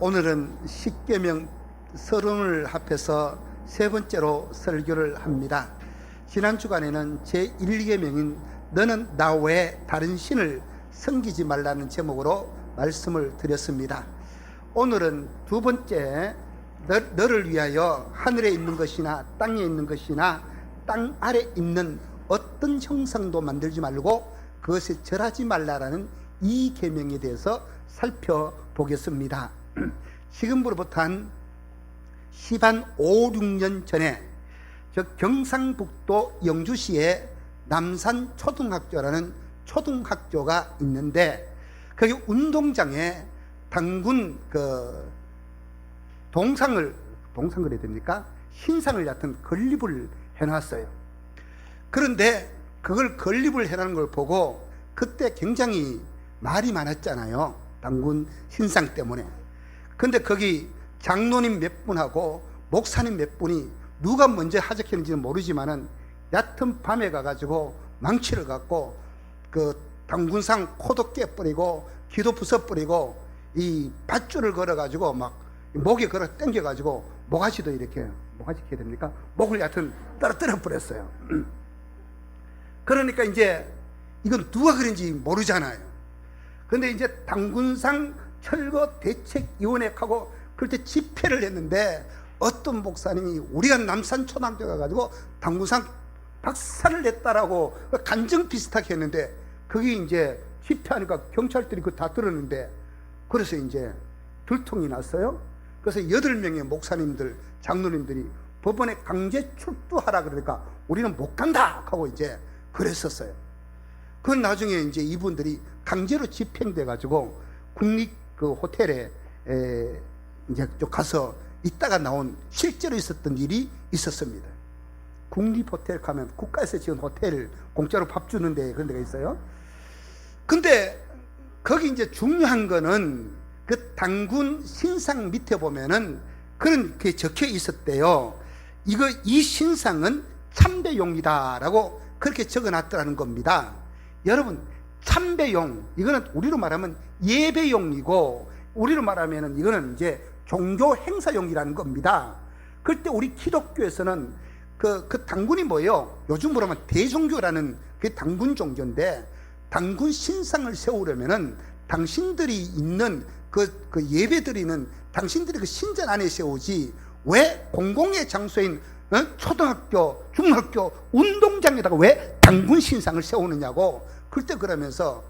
오늘은 십계명 서론을 합해서 세 번째로 설교를 합니다. 지난 주간에는 제1계명인 너는 나 외에 다른 신을 섬기지 말라는 제목으로 말씀을 드렸습니다. 오늘은 두 번째, 너를 위하여 하늘에 있는 것이나 땅에 있는 것이나 땅 아래 있는 어떤 형상도 만들지 말고 그것에 절하지 말라라는 이 계명에 대해서 살펴보겠습니다. 지금으로부터 한 5, 6년 전에 경상북도 영주시에 남산초등학교라는 초등학교가 있는데 거기 운동장에 당군 동상을 해야 됩니까? 신상을 얕은 건립을 해놨어요. 그런데 그걸 건립을 해놓은 걸 보고 그때 굉장히 말이 많았잖아요. 당군 신상 때문에. 근데 거기 장로님 몇 분하고 목사님 몇 분이 누가 먼저 하적했는지는 모르지만은 얕은 밤에 가가지고 망치를 갖고 그 당군상 코도 깨버리고 귀도 부숴버리고 이 밧줄을 걸어가지고 막 목에 걸어 당겨가지고 모가지도 이렇게 모가지 해야 됩니까? 목을 얕은 떨어뜨려 버렸어요. 그러니까 이제 이건 누가 그런지 모르잖아요. 근데 이제 당군상 철거 대책위원회하고 그때 집회를 했는데 어떤 목사님이 우리가 남산초등학교 가가지고 당군상 박살을 냈다라고 간증 비슷하게 했는데 그게 이제 집회하니까 경찰들이 그거 다 들었는데 그래서 이제 들통이 났어요. 그래서 8명의 목사님들, 장로님들이 법원에 강제 출두하라 그러니까 우리는 못 간다 하고 이제 그랬었어요. 그건 나중에 이제 이분들이 강제로 집행돼 가지고 국립 호텔에 이제 좀 가서 있다가 나온 실제로 있었던 일이 있었습니다. 국립 호텔 가면 국가에서 지은 호텔 공짜로 밥 주는데 그런 데가 있어요. 근데 거기 이제 중요한 거는 그 당군 신상 밑에 보면은 그런 게 적혀 있었대요. 이 신상은 참배용이다라고 그렇게 적어놨더라는 겁니다. 여러분, 참배용, 이거는 우리로 말하면 예배용이고 우리로 말하면 이거는 이제 종교 행사용이라는 겁니다. 그때 우리 기독교에서는 그 당군이 뭐예요? 요즘으로 하면 대종교라는 그 당군 종교인데 당군 신상을 세우려면은 당신들이 있는 그 예배드리는 당신들이 그 신전 안에 세우지 왜 공공의 장소인 초등학교, 중학교, 운동장에다가 왜 당군 신상을 세우느냐고 그때 그러면서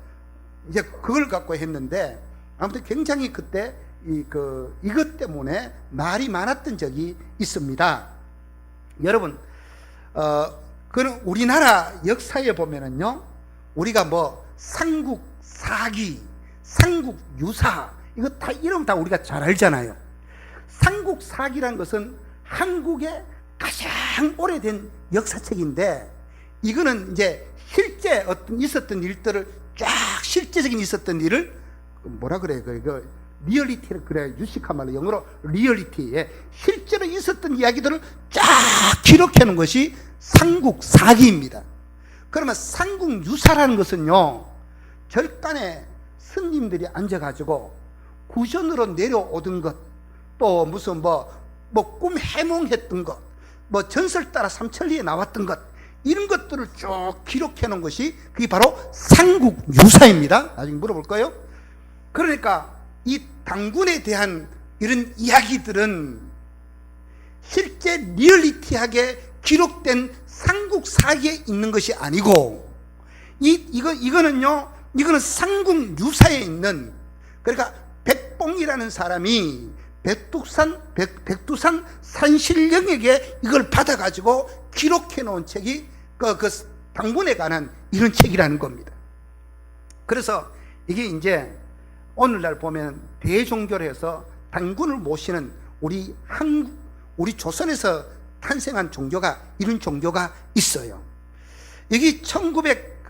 이제 그걸 갖고 했는데 아무튼 굉장히 그때 이것 때문에 말이 많았던 적이 있습니다. 여러분, 그는 우리나라 역사에 보면은요, 우리가 뭐 삼국사기, 삼국유사 이거 다 이름 다 우리가 잘 알잖아요. 삼국사기란 것은 한국의 가장 오래된 역사책인데 이거는 이제 실제 어떤 있었던 일들을 쫙 실제적인 있었던 일을 뭐라 그래요? 그 리얼리티를 그래 유식한 말로 영어로 리얼리티에 실제로 있었던 이야기들을 쫙 기록해 놓은 것이 삼국사기입니다. 그러면 삼국유사라는 것은요, 절간에 스님들이 앉아가지고 구전으로 내려오던 것, 또 무슨 꿈 해몽했던 것, 전설 따라 삼천리에 나왔던 것, 이런 것들을 쭉 기록해 놓은 것이 그게 바로 삼국유사입니다. 나중에 물어볼 거예요. 그러니까 이 당군에 대한 이런 이야기들은 실제 리얼리티하게 기록된 삼국사기에 있는 것이 아니고 이거는 삼국유사에 있는, 그러니까 백봉이라는 사람이 백두산 산신령에게 이걸 받아가지고 기록해 놓은 책이 그 당군에 관한 이런 책이라는 겁니다. 그래서 이게 이제 오늘날 보면 대종교로 해서 당군을 모시는 우리 조선에서 탄생한 종교가 이런 종교가 있어요. 여기 1900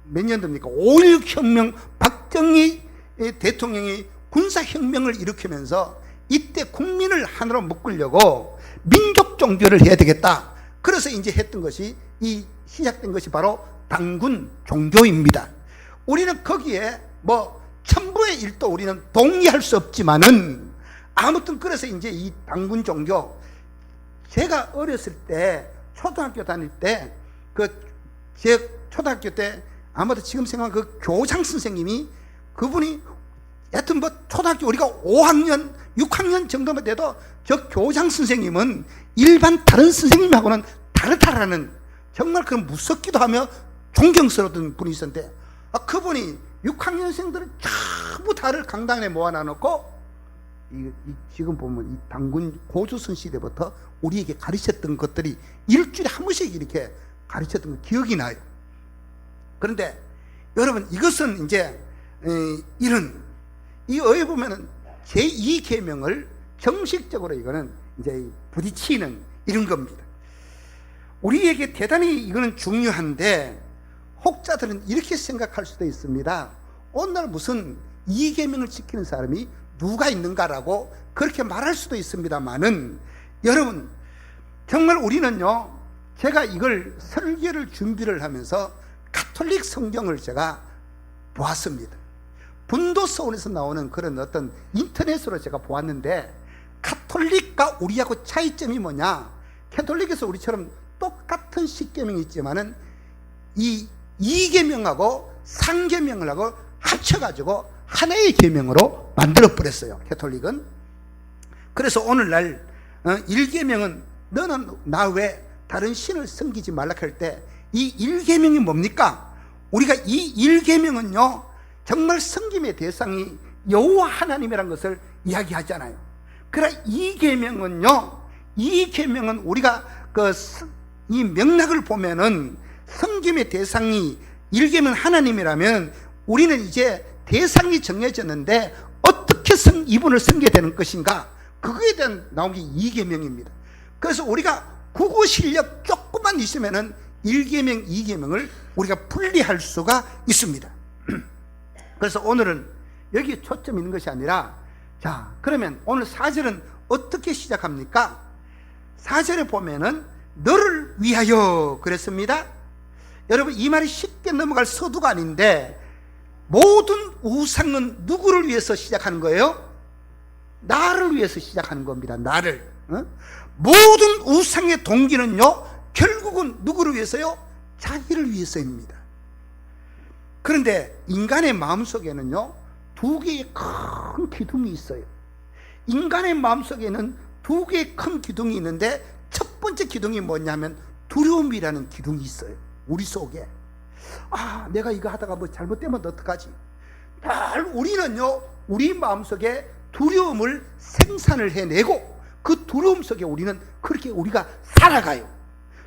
몇 년도입니까? 5.16 혁명, 박정희 대통령이 군사혁명을 일으키면서 이때 국민을 하나로 묶으려고 민족 종교를 해야 되겠다. 그래서 이제 했던 것이 시작된 것이 바로 당군 종교입니다. 우리는 거기에 전부의 일도 우리는 동의할 수 없지만은 아무튼 그래서 이제 이 당군 종교, 제가 어렸을 때 초등학교 다닐 때 제 초등학교 때 아마도 지금 생각하면 그 교장 선생님이 그분이 하여튼 뭐 초등학교 우리가 5학년 6학년 정도만 돼도 저 교장 선생님은 일반 다른 선생님하고는 다르다라는 정말 그 무섭기도 하며 존경스러웠던 분이 있었는데, 그분이 6학년생들을 전부 다를 강당에 모아놔놓고 지금 보면 이 당군 고조선 시대부터 우리에게 가르쳤던 것들이 일주일에 한 번씩 이렇게 가르쳤던 거 기억이 나요. 그런데 여러분, 이것은 이제 이런 이 어에 보면은 제2계명을 정식적으로 이거는 이제 부딪히는 이런 겁니다. 우리에게 대단히 이거는 중요한데, 혹자들은 이렇게 생각할 수도 있습니다. 오늘 무슨 2계명을 지키는 사람이 누가 있는가라고 그렇게 말할 수도 있습니다만은, 여러분 정말 우리는요, 제가 이걸 설교를 준비를 하면서 가톨릭 성경을 제가 보았습니다. 분도서원에서 나오는 그런 어떤 인터넷으로 제가 보았는데, 가톨릭과 우리하고 차이점이 뭐냐, 가톨릭에서 우리처럼 똑같은 십계명이 있지만은 이 2계명하고 3계명을 하고 합쳐가지고 하나의 계명으로 만들어 버렸어요, 가톨릭은. 그래서 오늘날 1계명은 너는 나 외 다른 신을 섬기지 말라 할 때, 이 1계명이 뭡니까? 우리가 이 1계명은요 정말 섬김의 대상이 여호와 하나님이라는 것을 이야기하잖아요. 그러나 2계명은요, 2계명은 우리가 이 명락을 보면은 섬김의 대상이 1계명 하나님이라면, 우리는 이제 대상이 정해졌는데 어떻게 이분을 섬겨야 되는 것인가, 그거에 대한 나온 게 2계명입니다. 그래서 우리가 국어 실력 조금만 있으면은 1계명, 2계명을 우리가 분리할 수가 있습니다. 그래서 오늘은 여기에 초점이 있는 것이 아니라, 자, 그러면 오늘 4절은 어떻게 시작합니까? 4절에 보면은 너를 위하여 그랬습니다. 여러분, 이 말이 쉽게 넘어갈 서두가 아닌데, 모든 우상은 누구를 위해서 시작하는 거예요? 나를 위해서 시작하는 겁니다. 나를. 모든 우상의 동기는요, 결국은 누구를 위해서요? 자기를 위해서입니다. 그런데 인간의 마음속에는요, 두 개의 큰 기둥이 있어요. 인간의 마음속에는 두 개의 큰 기둥이 있는데, 첫 번째 기둥이 뭐냐면 두려움이라는 기둥이 있어요, 우리 속에. 내가 이거 하다가 뭐 잘못되면 어떡하지? 늘 우리는요, 우리 마음속에 두려움을 생산을 해내고, 그 두려움 속에 우리는 그렇게 우리가 살아가요.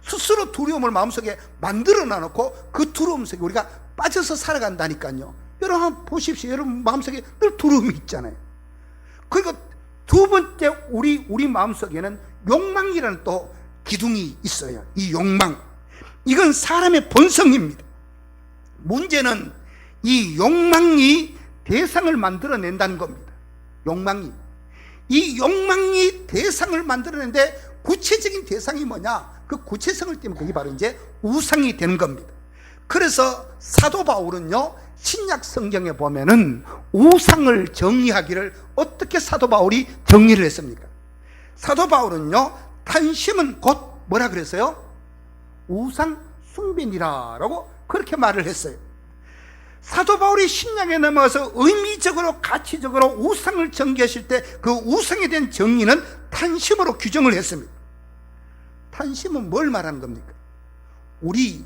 스스로 두려움을 마음속에 만들어 놔놓고 그 두려움 속에 우리가 빠져서 살아간다니까요. 여러분 한번 보십시오. 여러분 마음속에 늘 두려움이 있잖아요. 그리고 두 번째, 우리 마음속에는 욕망이라는 또 기둥이 있어요. 이 욕망, 이건 사람의 본성입니다. 문제는 이 욕망이 대상을 만들어낸다는 겁니다. 이 욕망이 대상을 만들어내는데, 구체적인 대상이 뭐냐, 그 구체성을 띠면 그게 바로 이제 우상이 되는 겁니다. 그래서 사도 바울은요, 신약 성경에 보면은 우상을 정의하기를 어떻게 사도 바울이 정의를 했습니까? 사도 바울은요, 탄심은 곧 뭐라 그랬어요? 우상 숭배니라 라고 그렇게 말을 했어요. 사도 바울이 신약에 넘어가서 의미적으로 가치적으로 우상을 정의하실 때, 그 우상에 대한 정의는 탄심으로 규정을 했습니다. 탄심은 뭘 말하는 겁니까? 우리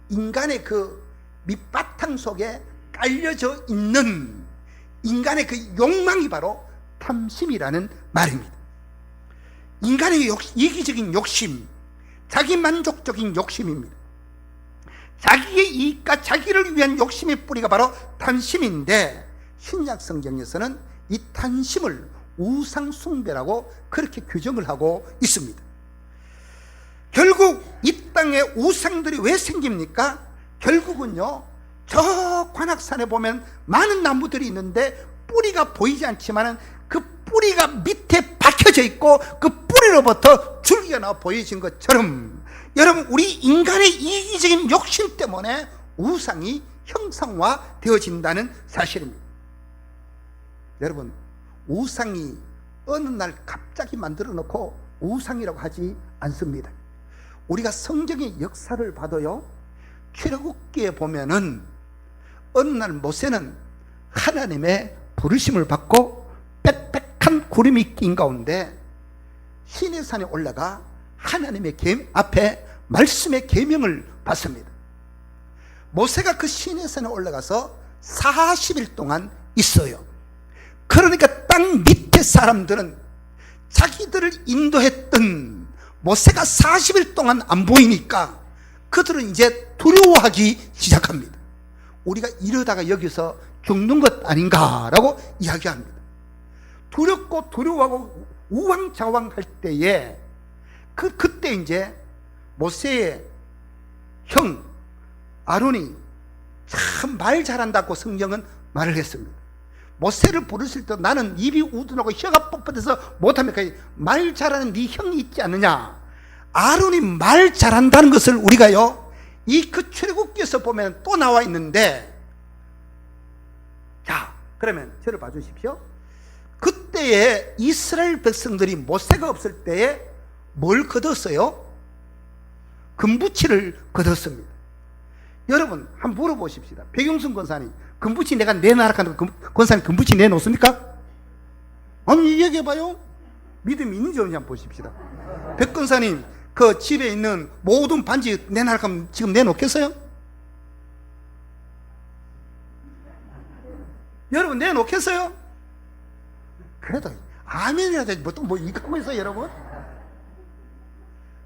인간의 그 밑바탕 속에 깔려져 있는 인간의 그 욕망이 바로 탐심이라는 말입니다. 인간의 이기적인 욕심, 자기만족적인 욕심입니다. 자기의 이익과 자기를 위한 욕심의 뿌리가 바로 탐심인데, 신약 성경에서는 이 탐심을 우상 숭배라고 그렇게 규정을 하고 있습니다. 결국 이 땅에 우상들이 왜 생깁니까? 결국은요, 저 관악산에 보면 많은 나무들이 있는데 뿌리가 보이지 않지만은 그 뿌리가 밑에 박혀져 있고, 그 뿌리로부터 줄기가 나와 보여진 것처럼, 여러분, 우리 인간의 이기적인 욕심 때문에 우상이 형상화 되어진다는 사실입니다. 여러분, 우상이 어느 날 갑자기 만들어 놓고 우상이라고 하지 않습니다. 우리가 성경의 역사를 봐도요, 출애굽기에 보면은 어느 날 모세는 하나님의 부르심을 받고 빽빽한 구름이 낀 가운데 시내산에 올라가 하나님의 앞에 말씀의 계명을 받습니다. 모세가 그 시내산에 올라가서 40일 동안 있어요. 그러니까 땅 밑에 사람들은 자기들을 인도했던 모세가 40일 동안 안 보이니까 그들은 이제 두려워하기 시작합니다. 우리가 이러다가 여기서 죽는 것 아닌가라고 이야기합니다. 두렵고 두려워하고 우왕좌왕할 때에 그때 이제 모세의 형 아론이 참 말 잘한다고 성경은 말을 했습니다. 모세를 부르실 때 나는 입이 우둔하고 혀가 뻣뻣해서 못합니까? 말 잘하는 네 형이 있지 않느냐. 아론이 말 잘한다는 것을 우리가요, 이 그 출애굽기에서 보면 또 나와 있는데, 자, 그러면 저를 봐주십시오. 그때에 이스라엘 백성들이 모세가 없을 때에 뭘 거뒀어요? 금부치를 거뒀습니다. 여러분 한번 물어보십시다. 백용순 권사님, 금부치 내가 내놔라 하는 권사님 금부치 내놓습니까? 아니 얘기해봐요. 믿음이 있는지 없는지 한번 보십시다. 백 권사님, 그 집에 있는 모든 반지 내놔라 하면 지금 내놓겠어요? 여러분 내놓겠어요? 그래도 아멘이라도 뭐 이거 하고 있어요 여러분?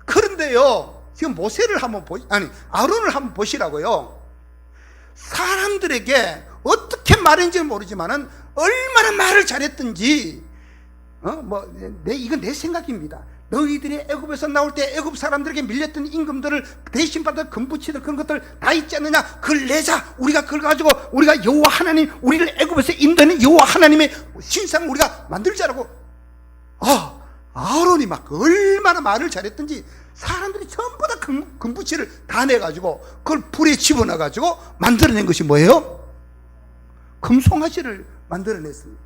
그런데요, 지금 모세를 한번 아론을 한번 보시라고요. 사람들에게 어떻게 말했는지 모르지만은 얼마나 말을 잘했든지, 이건 내 생각입니다. 너희들이 애굽에서 나올 때 애굽 사람들에게 밀렸던 임금들을 대신 받은 금부치들 그런 것들 다 있지 않느냐? 그걸 내자. 우리가 그걸 가지고 우리가 여호와 하나님, 우리를 애굽에서 인도하는 여호와 하나님의 신상을 우리가 만들자라고. 아론이 막 얼마나 말을 잘했든지 사람들이 전부 다 금부치를 다 내가지고 그걸 불에 집어넣어가지고 만들어낸 것이 뭐예요? 금송아지를 만들어냈습니다.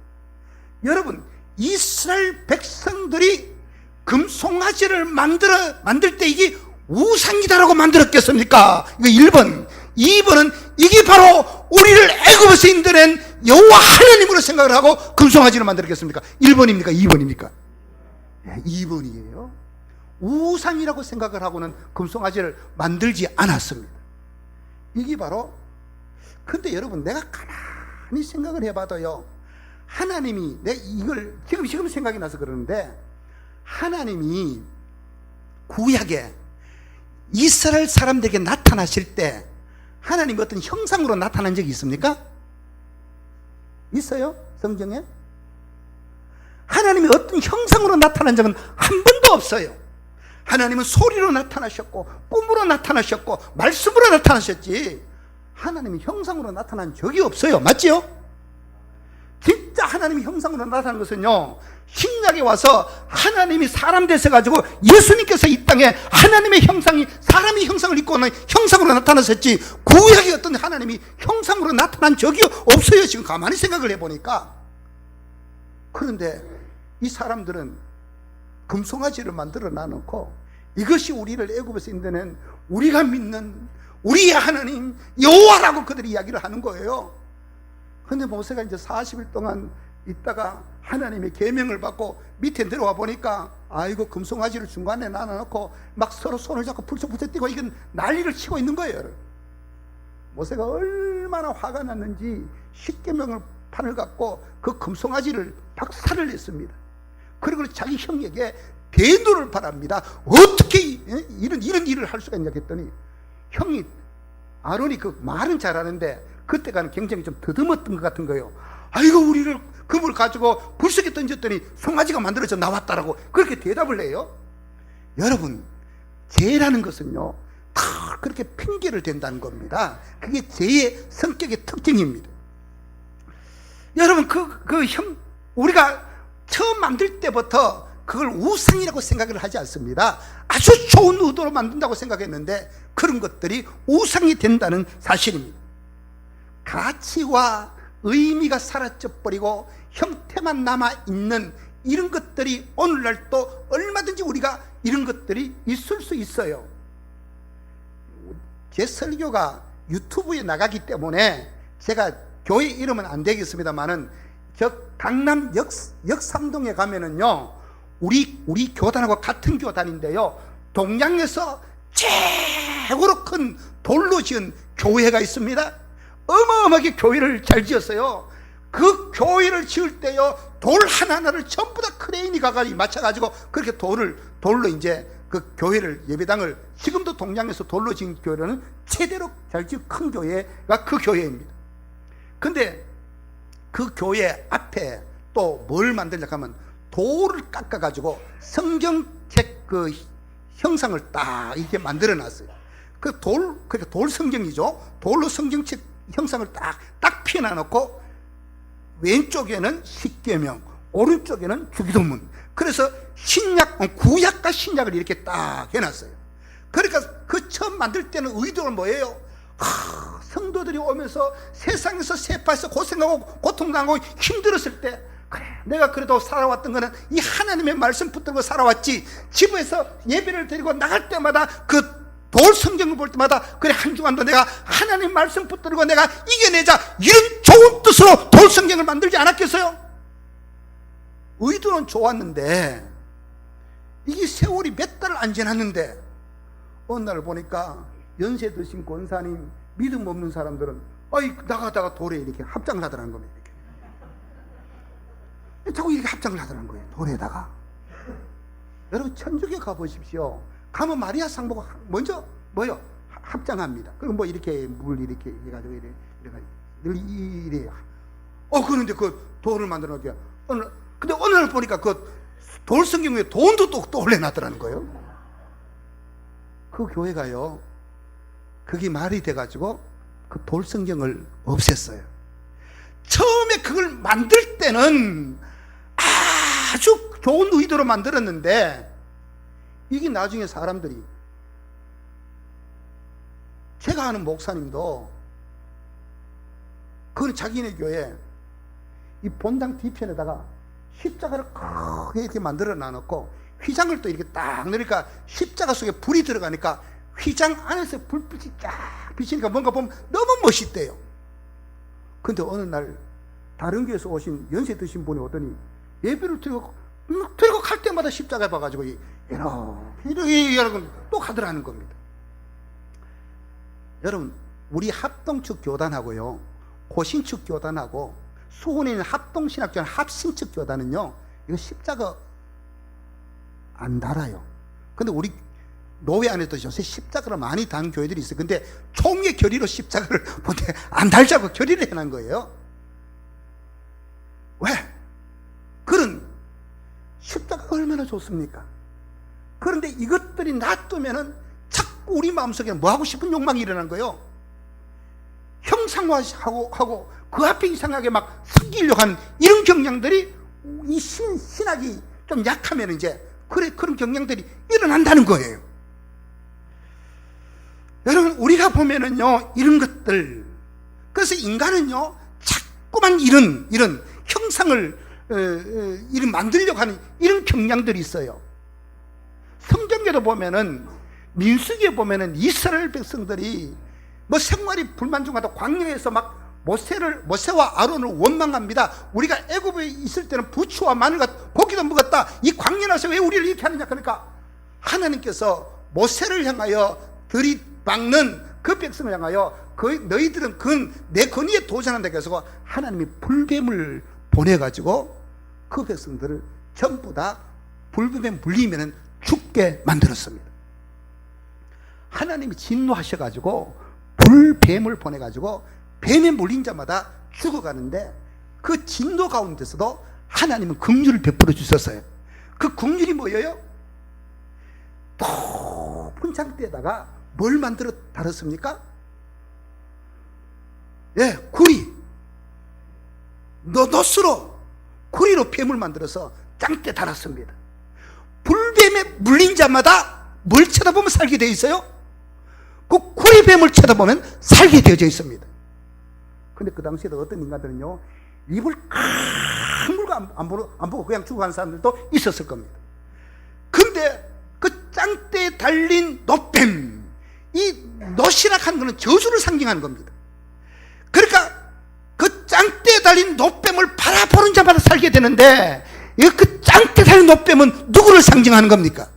여러분, 이스라엘 백성들이 금송아지를 만들 때 이게 우상이다라고 만들었겠습니까? 이거 1번. 2번은 이게 바로 우리를 애굽에서 인도낸 여호와 하나님으로 생각을 하고 금송아지를 만들었겠습니까? 1번입니까? 2번입니까? 2번이에요. 우상이라고 생각을 하고는 금송아지를 만들지 않았습니다. 이게 바로, 근데 여러분 내가 가만히 생각을 해봐도요, 하나님이, 내가 이걸 지금 생각이 나서 그러는데, 하나님이 구약에 이스라엘 사람들에게 나타나실 때 하나님이 어떤 형상으로 나타난 적이 있습니까? 있어요? 성경에? 하나님이 어떤 형상으로 나타난 적은 한 번도 없어요. 하나님은 소리로 나타나셨고 꿈으로 나타나셨고 말씀으로 나타나셨지, 하나님이 형상으로 나타난 적이 없어요. 맞지요? 진짜 하나님이 형상으로 나타난 것은요, 신약에 와서 하나님이 사람 되셔가지고 예수님께서 이 땅에 하나님의 형상이 사람의 형상을 입고 오는 형상으로 나타나셨지, 구약에 어떤 하나님이 형상으로 나타난 적이 없어요. 지금 가만히 생각을 해보니까. 그런데 이 사람들은 금송아지를 만들어 놔놓고 이것이 우리를 애굽에서 인도낸 우리가 믿는 우리의 하나님 여호와라고 그들이 이야기를 하는 거예요. 그런데 모세가 이제 40일 동안 있다가 하나님의 계명을 받고 밑에 내려와 보니까, 아이고 금송아지를 중간에 놔놓고 막 서로 손을 잡고 풀쩍풀쩍 뛰고 이건 난리를 치고 있는 거예요. 모세가 얼마나 화가 났는지 10계명을 판을 갖고 그 금송아지를 박살을 냈습니다. 그리고 자기 형에게 대노를 바랍니다. 어떻게 이런 일을 할 수가 있냐 했더니, 형이 아론이 그 말은 잘하는데 그때가는 굉장히 좀 더듬었던 것 같은 거예요. 아이고 우리를 금을 가지고 불속에 던졌더니 송아지가 만들어져 나왔다라고 그렇게 대답을 해요. 여러분, 죄라는 것은요 다 그렇게 핑계를 댄다는 겁니다. 그게 죄의 성격의 특징입니다. 여러분, 우리가 처음 만들 때부터 그걸 우상이라고 생각을 하지 않습니다. 아주 좋은 의도로 만든다고 생각했는데 그런 것들이 우상이 된다는 사실입니다. 가치와 의미가 사라져 버리고 형태만 남아있는 이런 것들이 오늘날 또 얼마든지 우리가 이런 것들이 있을 수 있어요. 제 설교가 유튜브에 나가기 때문에 제가 교회 이름은 안 되겠습니다만은 저 강남 역삼동에 가면은요, 우리 교단하고 같은 교단인데요, 동양에서 최고로 큰 돌로 지은 교회가 있습니다. 어마어마하게 교회를 잘 지었어요. 그 교회를 지을 때요, 돌 하나하나를 전부 다 크레인이 가가지고 맞춰가지고 그렇게 돌로 이제 그 교회를, 예배당을, 지금도 동양에서 돌로 지은 교회는 최대로 잘 지은 큰 교회가 그 교회입니다. 근데 그 교회 앞에 또 뭘 만들려고 하면 돌을 깎아가지고 성경책 그 형상을 딱 이렇게 만들어 놨어요. 그러니까 돌 성경이죠. 돌로 성경책 형상을 딱 피워놔놓고 왼쪽에는 십계명, 오른쪽에는 주기도문. 그래서 구약과 신약을 이렇게 딱 해놨어요. 그러니까 그 처음 만들 때는 의도는 뭐예요? 성도들이 오면서 세상에서 세파해서 고생하고 고통당하고 힘들었을 때, 그래, 내가 그래도 살아왔던 거는 이 하나님의 말씀 붙들고 살아왔지, 집에서 예배를 드리고 나갈 때마다 그 돌 성경을 볼 때마다, 그래, 한 주간도 내가 하나님 말씀 붙들고 내가 이겨내자, 이런 좋은 뜻으로 돌 성경을 만들지 않았겠어요? 의도는 좋았는데 이게 세월이 몇 달 안 지났는데 어느 날 보니까 연세 드신 권사님, 믿음 없는 사람들은 나가다가 돌에 이렇게 합장을 하더라는 겁니다. 자꾸 이렇게 합장을 하더라는 거예요, 돌에다가. 여러분, 천주교 가보십시오. 가면 마리아 상보가 먼저 뭐요? 합장합니다. 그리고 이렇게 물 이렇게 해가지고 늘 이래요. 그런데 그 돌을 만들어 놓을게요. 근데 어느 날 보니까 그 돌 성경 위에 돈도 또 올려놨더라는 거예요. 그 교회가요, 그게 말이 돼가지고 그 돌 성경을 없앴어요. 처음에 그걸 만들 때는 아주 좋은 의도로 만들었는데, 이게 나중에 사람들이, 제가 아는 목사님도 그건 자기네 교회 이 본당 뒤편에다가 십자가를 크게 이렇게 만들어 놔놓고 휘장을 또 이렇게 딱 넣으니까 십자가 속에 불이 들어가니까 휘장 안에서 불빛이 쫙 비치니까 뭔가 보면 너무 멋있대요. 근데 어느 날 다른 교회에서 오신 연세 드신 분이 오더니 예배를 드리고 갈 때마다 십자가 봐가지고 이러고 또 가더라는 겁니다. 여러분, 우리 합동측 교단하고요, 고신측 교단하고 수원에 있는 합동신학교단 합신측 교단은요, 이거 십자가 안 달아요. 근데 우리 노회 안에도 요새 십자가를 많이 단 교회들이 있어요. 근데 총의 결의로 십자가를 안 달자고 결의를 해놓은 거예요. 왜? 그런 십자가가 얼마나 좋습니까? 그런데 이것들이 놔두면은 자꾸 우리 마음속에 뭐 하고 싶은 욕망이 일어나는 거예요. 형상화하고 그 앞에 이상하게 막 섬기려고 하는 이런 경향들이, 이 신학이 좀 약하면 이제 그런 경향들이 일어난다는 거예요. 여러분, 우리가 보면은요, 이런 것들, 그래서 인간은요, 자꾸만 이런 형상을 이런 만들려고 하는 이런 경향들이 있어요. 성경에도 보면은, 민수기에 보면은 이스라엘 백성들이 생활이 불만족하다 광야에서 막 모세와 아론을 원망합니다. 우리가 애굽에 있을 때는 부추와 마늘과 고기도 먹었다. 이 광야 나서 왜 우리를 이렇게 하느냐. 그러니까 하나님께서 모세를 향하여 들이박는 그 백성을 향하여 너희들은 내 권위에 도전한다고 해서 하나님이 불뱀을 보내가지고 그 백성들을 전부 다 불뱀에 물리면 죽게 만들었습니다. 하나님이 진노하셔가지고 불뱀을 보내가지고 뱀에 물린 자마다 죽어가는데, 그 진노 가운데서도 하나님은 긍휼을 베풀어 주셨어요. 그 긍휼이 뭐예요? 높은 장대에다가 뭘 만들어 달았습니까? 구리. 놋으로 구리로 뱀을 만들어서 장대 달았습니다. 불뱀에 물린 자마다 뭘 쳐다보면 살게 되어 있어요? 그 구리뱀을 쳐다보면 살게 되어져 있습니다. 근데 근데 그 당시에도 어떤 인간들은요, 입을 아무도 안 보고 그냥 죽어가는 사람들도 있었을 겁니다. 근데 그 짱대에 달린 노뱀, 이 노시라 하는 것은 저주를 상징하는 겁니다. 그러니까 그 짱대에 달린 노뱀을 바라보는 자마다 살게 되는데, 그 짱대에 달린 노뱀은 누구를 상징하는 겁니까?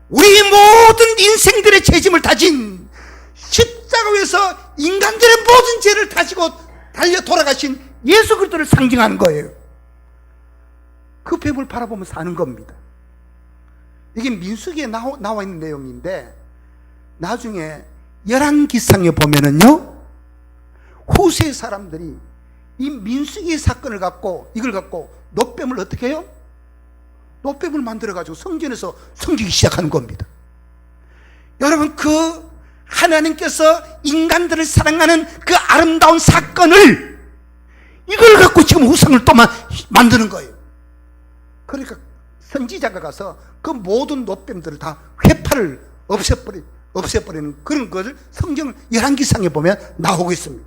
우리 모든 인생들의 죄짐을 다진, 십자가 위에서 인간들의 모든 죄를 다지고 달려 돌아가신 예수 그리스도를 상징하는 거예요. 그 뱀을 바라보며 사는 겁니다. 이게 민수기에 나와 있는 내용인데, 나중에 열왕기상에 보면은요, 후세 사람들이 이 민수기의 사건을 갖고, 이걸 갖고 노뱀을 어떻게 해요? 노뱀을 만들어가지고 성전에서 섬기기 시작하는 겁니다. 여러분, 그 하나님께서 인간들을 사랑하는 그 아름다운 사건을, 이걸 갖고 지금 우상을 또 만드는 거예요. 그러니까 선지자가 가서 그 모든 노뱀들을 다 회파를 없애버리는 그런 것을 성경 열왕기상에 보면 나오고 있습니다.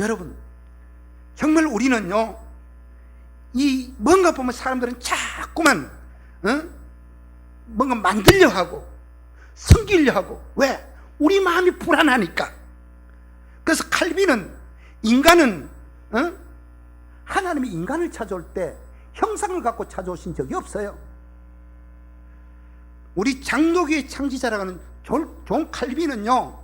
여러분, 정말 우리는요, 이 뭔가 보면 사람들은 자꾸만 뭔가 만들려 하고 섬기려 하고, 왜? 우리 마음이 불안하니까. 그래서 칼빈은 인간은 하나님이 인간을 찾아올 때 형상을 갖고 찾아오신 적이 없어요. 우리 장로교의 창시자라고 하는 존 칼빈은요,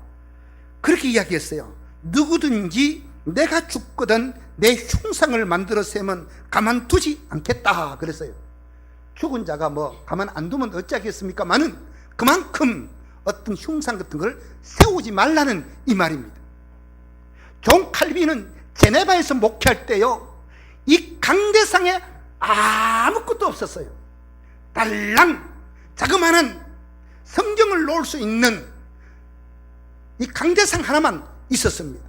그렇게 이야기했어요. 누구든지 내가 죽거든 내 흉상을 만들어 세면 가만두지 않겠다 그랬어요. 죽은 자가 뭐 가만 안 두면 어찌하겠습니까마는 그만큼 어떤 흉상 같은 걸 세우지 말라는 이 말입니다. 존 칼빈은 제네바에서 목회할 때요, 이 강대상에 아무것도 없었어요. 달랑 자그마한 성경을 놓을 수 있는 이 강대상 하나만 있었습니다.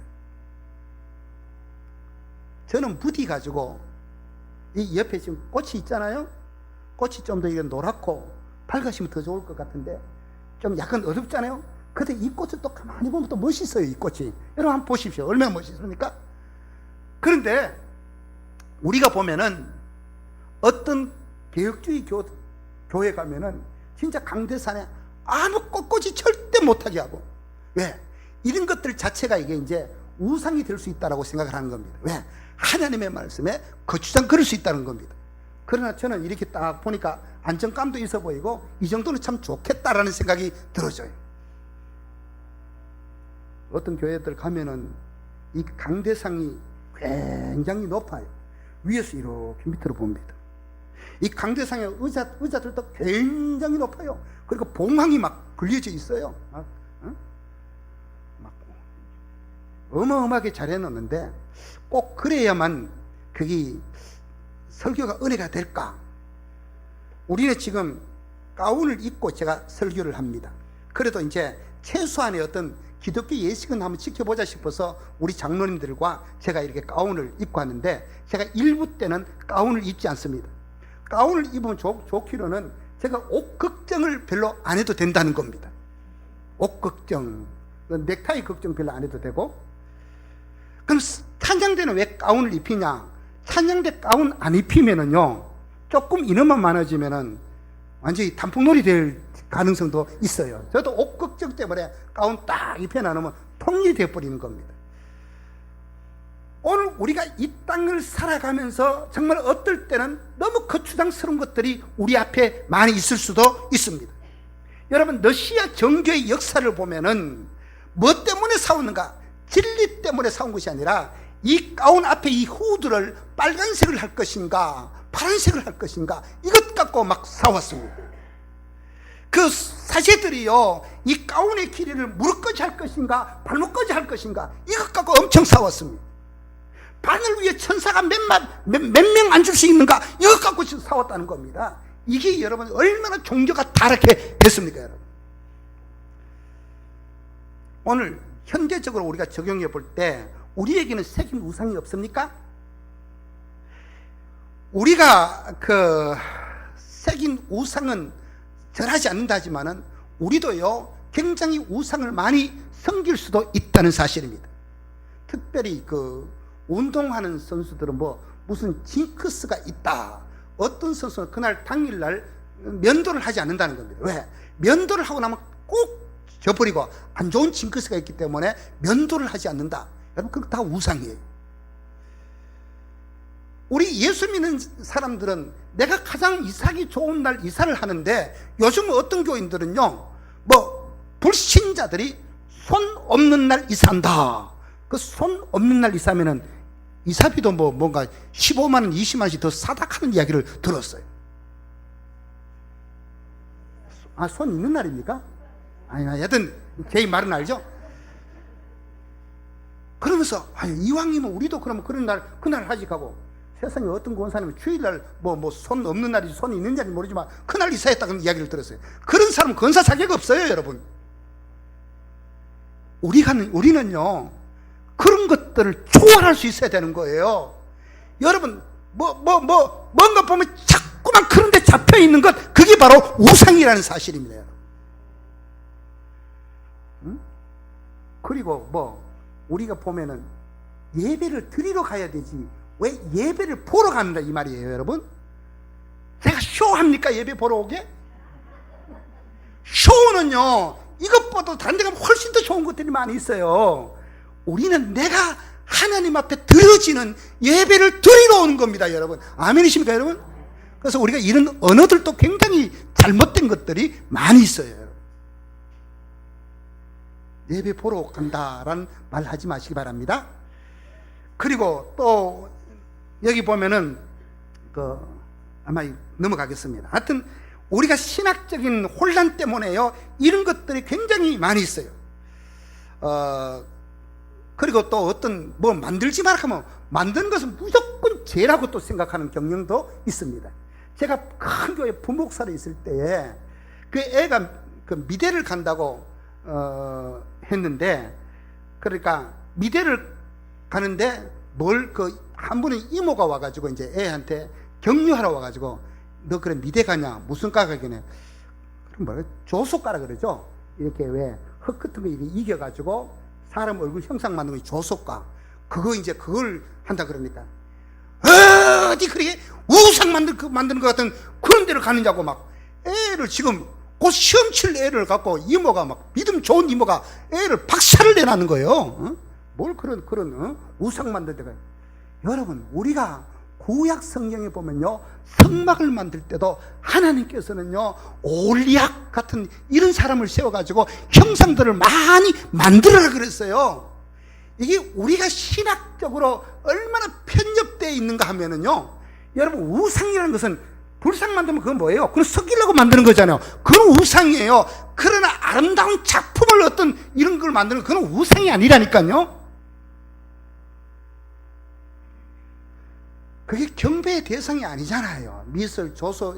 저는 부디 가지고, 이 옆에 지금 꽃이 있잖아요. 꽃이 좀 더 노랗고 밝으시면 더 좋을 것 같은데 좀 약간 어둡잖아요. 근데 이 꽃은 또 가만히 보면 또 멋있어요. 이 꽃이, 여러분 한번 보십시오. 얼마나 멋있습니까? 그런데 우리가 보면은 어떤 개혁주의 교회 가면은 진짜 강대산에 아무 꽃꽂이 절대 못하게 하고, 왜? 이런 것들 자체가 이게 이제 우상이 될 수 있다라고 생각을 하는 겁니다. 왜? 하나님의 말씀에 거추장 걸을 수 있다는 겁니다. 그러나 저는 이렇게 딱 보니까 안정감도 있어 보이고, 이 정도는 참 좋겠다라는 생각이 들어져요. 어떤 교회들 가면은 이 강대상이 굉장히 높아요. 위에서 이렇게 밑으로 봅니다. 이 강대상의 의자들도 굉장히 높아요. 그리고 봉황이 막 걸려져 있어요. 막 어마어마하게 잘 해놓는데, 꼭 그래야만 그게 설교가 은혜가 될까? 우리는 지금 가운을 입고 제가 설교를 합니다. 그래도 이제 최소한의 어떤 기독교 예식은 한번 지켜보자 싶어서 우리 장로님들과 제가 이렇게 가운을 입고 하는데, 제가 일부 때는 가운을 입지 않습니다. 가운을 입으면 좋기로는 제가 옷 걱정을 별로 안 해도 된다는 겁니다. 옷 걱정, 넥타이 걱정 별로 안 해도 되고. 그럼 찬양대는 왜 가운을 입히냐? 찬양대 가운 안 입히면은요, 조금 인원만 많아지면은 완전히 단풍놀이 될 가능성도 있어요. 저도 옷 걱정 때문에 가운 딱 입혀놔놓으면 통일이 되어버리는 겁니다. 오늘 우리가 이 땅을 살아가면서 정말 어떨 때는 너무 거추장스러운 것들이 우리 앞에 많이 있을 수도 있습니다. 여러분, 러시아 정교의 역사를 보면은 뭐 때문에 싸웠는가? 진리 때문에 싸운 것이 아니라 이 가운 앞에 이 후드를 빨간색을 할 것인가 파란색을 할 것인가, 이것 갖고 막 싸웠습니다. 그 사제들이요, 이 가운의 길이를 무릎까지 할 것인가 발목까지 할 것인가, 이것 갖고 엄청 싸웠습니다. 바늘 위에 천사가 몇 명 앉을 수 있는가, 이것 갖고 싸웠다는 겁니다. 이게 여러분 얼마나 종교가 타락해 됐습니까? 여러분, 오늘 현대적으로 우리가 적용해 볼 때 우리에게는 새긴 우상이 없습니까? 우리가 그 새긴 우상은 절하지 않는다 하지만은 우리도요 굉장히 우상을 많이 섬길 수도 있다는 사실입니다. 특별히 그 운동하는 선수들은 뭐 무슨 징크스가 있다. 어떤 선수는 그날 당일날 면도를 하지 않는다는 겁니다. 왜? 면도를 하고 나면 꼭 져버리고 안 좋은 징크스가 있기 때문에 면도를 하지 않는다. 여러분, 그거 다 우상이에요. 우리 예수 믿는 사람들은 내가 가장 이사하기 좋은 날 이사를 하는데, 요즘 어떤 교인들은요, 뭐 불신자들이 손 없는 날 이사한다. 그 손 없는 날 이사하면은 이사비도 뭐 뭔가 15만 원, 20만 원씩 더 싸다 하는 이야기를 들었어요. 아, 손 있는 날입니까? 아니, 하여튼 제 말은 알죠? 그러면서 이왕이면 우리도 그러면 그런 날 그날 하지 하고, 세상에 어떤 권사님은 주일날 뭐 손 없는 날인지 손이 있는지 모르지만 그날 이사했다 그런 이야기를 들었어요. 그런 사람은 권사 자격 없어요, 여러분. 우리는요, 그런 것들을 초월할 수 있어야 되는 거예요. 여러분, 뭔가 보면 자꾸만 그런 데 잡혀 있는 것, 그게 바로 우상이라는 사실입니다. 응? 그리고 우리가 보면은 예배를 드리러 가야 되지, 왜 예배를 보러 간다 이 말이에요, 여러분? 제가 쇼합니까? 예배 보러 오게? 쇼는요, 이것보다 다른 데 가면 훨씬 더 좋은 것들이 많이 있어요. 우리는 내가 하나님 앞에 드려지는 예배를 드리러 오는 겁니다, 여러분. 아멘이십니까, 여러분? 그래서 우리가 이런 언어들도 굉장히 잘못된 것들이 많이 있어요. 예배 보러 간다라는 말 하지 마시기 바랍니다. 그리고 또 여기 보면은 아마 넘어가겠습니다. 하여튼 우리가 신학적인 혼란 때문에요, 이런 것들이 굉장히 많이 있어요. 그리고 또 어떤 만들지 말라 하면 만드는 것은 무조건 죄라고 또 생각하는 경향도 있습니다. 제가 큰 교회 부목사로 있을 때에 그 애가 그 미대를 간다고 했는데, 그러니까 미대를 가는데 한 분은 이모가 와가지고 이제 애한테 격려하러 와가지고, 너 그래 미대 가냐? 무슨 과 가겠네? 그럼 뭐라 조소과라 그러죠. 이렇게 왜 흙 같은 거 이겨가지고 사람 얼굴 형상 만드는 거 조소과. 그걸 한다 그러니까, 어디 그렇게 우상 만드는 것 같은 그런 데를 가느냐고 막 애를 지금 곧 시험 칠 애를 갖고 이모가 막 믿음 좋은 이모가 애를 박살을 내라는 거예요. 어? 뭘 그런 우상 만들 때가. 여러분, 우리가 구약 성경에 보면요, 성막을 만들 때도 하나님께서는요, 올리악 같은 이런 사람을 세워가지고 형상들을 많이 만들어라 그랬어요. 이게 우리가 신학적으로 얼마나 편협되어 있는가 하면은요, 여러분, 우상이라는 것은 불상 만들면 그건 뭐예요? 그건 썩이려고 만드는 거잖아요. 그건 우상이에요. 그러나 아름다운 작품을 어떤 이런 걸 만드는 그건 우상이 아니라니까요. 그게 경배의 대상이 아니잖아요. 미술, 조소,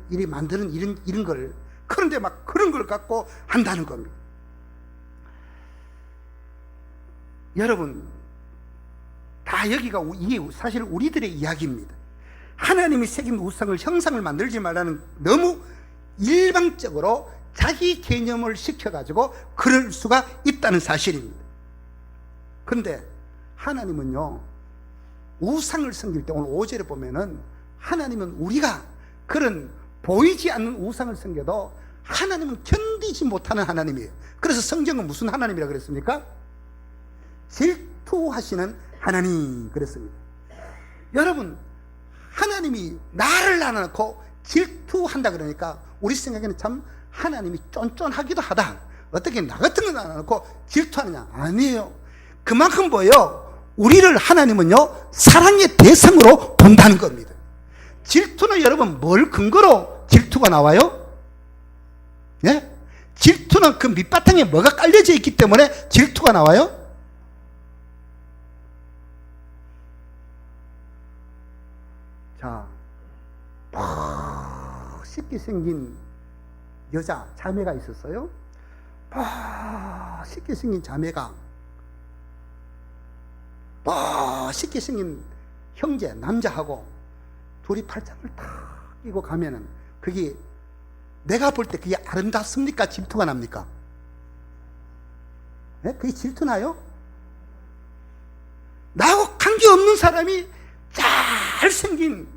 이리 만드는 이런 걸. 그런데 막 그런 걸 갖고 한다는 겁니다. 여러분, 다 여기가 이게 사실 우리들의 이야기입니다. 하나님이 새긴 우상을, 형상을 만들지 말라는 너무 일방적으로 자기 개념을 시켜가지고 그럴 수가 있다는 사실입니다. 그런데 하나님은요, 우상을 섬길 때 오늘 5절에 보면은 하나님은 우리가 그런 보이지 않는 우상을 섬겨도 하나님은 견디지 못하는 하나님이에요. 그래서 성경은 무슨 하나님이라고 그랬습니까? 질투하시는 하나님 그랬습니다. 여러분, 하나님이 나를 나눠놓고 질투한다 그러니까 우리 생각에는 참 하나님이 쫀쫀하기도 하다. 어떻게 나 같은 거 나눠놓고 질투하느냐? 아니에요. 그만큼 뭐예요? 우리를 하나님은요, 사랑의 대상으로 본다는 겁니다. 질투는 여러분 뭘 근거로 질투가 나와요? 예? 질투는 그 밑바탕에 뭐가 깔려져 있기 때문에 질투가 나와요? 자, 멋있게 생긴 여자, 자매가 있었어요. 멋있게 생긴 자매가 멋있게 생긴 형제, 남자하고 둘이 팔짱을 탁 끼고 가면은 그게 내가 볼 때 그게 아름답습니까? 질투가 납니까? 네? 그게 질투나요? 사람이 잘생긴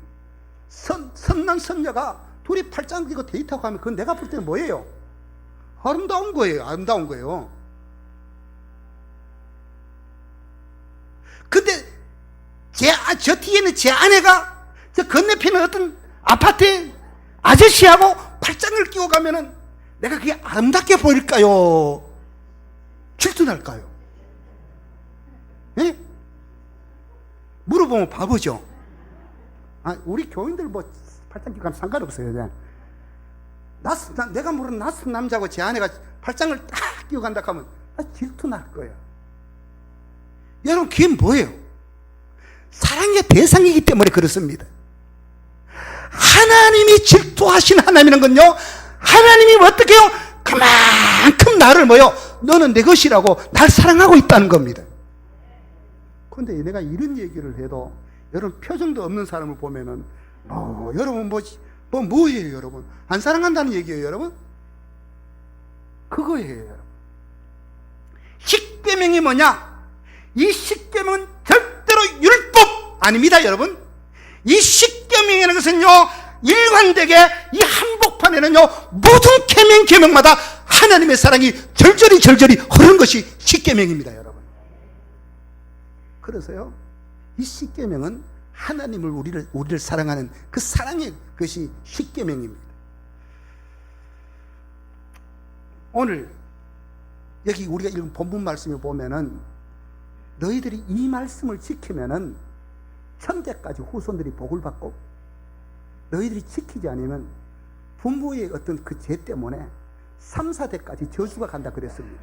선남 선녀가 둘이 팔짱 끼고 데이트하고 하면 그건 내가 볼 때는 뭐예요? 아름다운 거예요. 아름다운 거예요. 근데 저 뒤에는 제 아내가 저 건너편에 어떤 아파트에 아저씨하고 팔짱을 끼고 가면은 내가 그게 아름답게 보일까요? 질투날까요? 예? 물어보면 바보죠. 우리 교인들 뭐 팔짱 끼고 가면 상관없어요. 그냥. 내가 모르는 낯선 남자고 제 아내가 팔짱을 딱 끼고 간다 하면 질투날 거예요. 여러분, 그게 뭐예요? 사랑의 대상이기 때문에 그렇습니다. 하나님이 질투하신 하나님이란 건요, 하나님이 어떻게 해요? 그만큼 나를 너는 내 것이라고 날 사랑하고 있다는 겁니다. 그런데 내가 이런 얘기를 해도 여러분 표정도 없는 사람을 보면은 여러분 뭐예요 여러분? 안 사랑한다는 얘기예요 여러분? 그거예요 여러분. 십계명이 뭐냐? 이 십계명은 절대로 율법 아닙니다 여러분. 이 십계명이라는 것은요, 일관되게 이 한복판에는요 모든 계명마다 하나님의 사랑이 절절히 흐르는 것이 십계명입니다 여러분. 그래서요, 이 십계명은 하나님을 우리를 사랑하는 그 사랑의 것이 십계명입니다. 오늘 여기 우리가 읽은 본문 말씀에 보면은 너희들이 이 말씀을 지키면은 천대까지 후손들이 복을 받고, 너희들이 지키지 않으면 부모의 어떤 그 죄 때문에 3, 4대까지 저주가 간다 그랬습니다.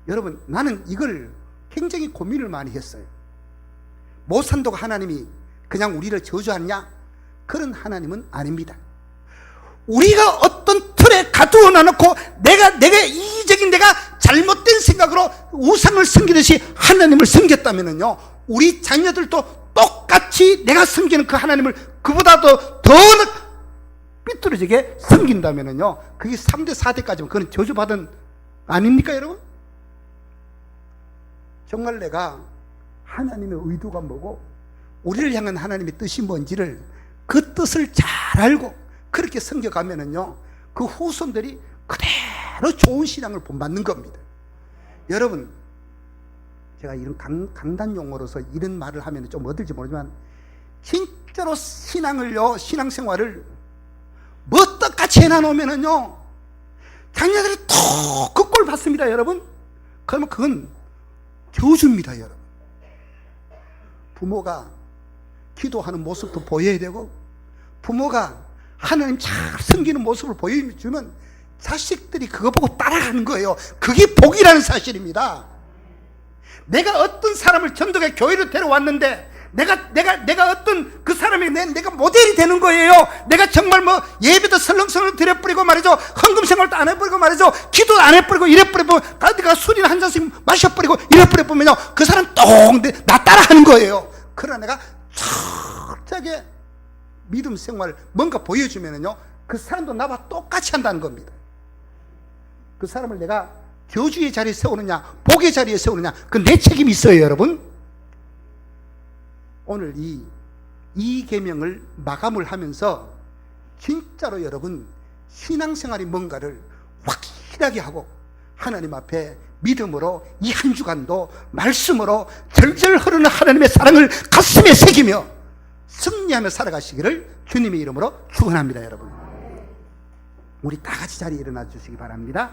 여러분, 나는 이걸 굉장히 고민을 많이 했어요. 모산도가 하나님이 그냥 우리를 저주하느냐? 그런 하나님은 아닙니다. 우리가 어떤 틀에 가두어 놔놓고 내가 이기적인 내가 잘못된 생각으로 우상을 섬기듯이 하나님을 섬겼다면요, 우리 자녀들도 똑같이 내가 섬기는 그 하나님을 그보다도 더 삐뚤어지게 섬긴다면요, 그게 3대 4대까지면 그건 저주받은 아닙니까 여러분? 정말 내가 하나님의 의도가 뭐고 우리를 향한 하나님의 뜻이 뭔지를 그 뜻을 잘 알고 그렇게 섬겨가면은요, 그 후손들이 그대로 좋은 신앙을 본받는 겁니다. 여러분, 제가 이런 강단 용어로서 이런 말을 하면 좀 어떨지 모르지만, 진짜로 신앙생활을 뭐 똑같이 해놔놓으면은요, 자녀들이 톡 그 꼴 받습니다 여러분. 그러면 그건 저주입니다 여러분. 부모가 기도하는 모습도 보여야 되고, 부모가 하나님 잘 섬기는 모습을 보여주면 자식들이 그거 보고 따라가는 거예요. 그게 복이라는 사실입니다. 내가 어떤 사람을 전도에 교회로 데려왔는데 내가 어떤 그 사람에게 내가 모델이 되는 거예요. 내가 정말 예배도 설렁설렁 드려버리고 말이죠, 헌금생활도 안 해버리고 말이죠, 기도도 안 해버리고 이래버리고, 내가 술이나 한 잔씩 마셔버리고 이래버리면요, 그 사람 나 따라하는 거예요. 그러나 내가 철저하게 믿음 생활 뭔가 보여주면은요, 그 사람도 나와 똑같이 한다는 겁니다. 그 사람을 내가 저주의 자리에 세우느냐 복의 자리에 세우느냐, 그 내 책임이 있어요 여러분. 오늘 이 계명을 마감을 하면서 진짜로 여러분 신앙생활이 뭔가를 확실하게 하고 하나님 앞에 믿음으로 이 한 주간도 말씀으로 절절 흐르는 하나님의 사랑을 가슴에 새기며 승리하며 살아가시기를 주님의 이름으로 축원합니다 여러분. 우리 다 같이 자리에 일어나 주시기 바랍니다.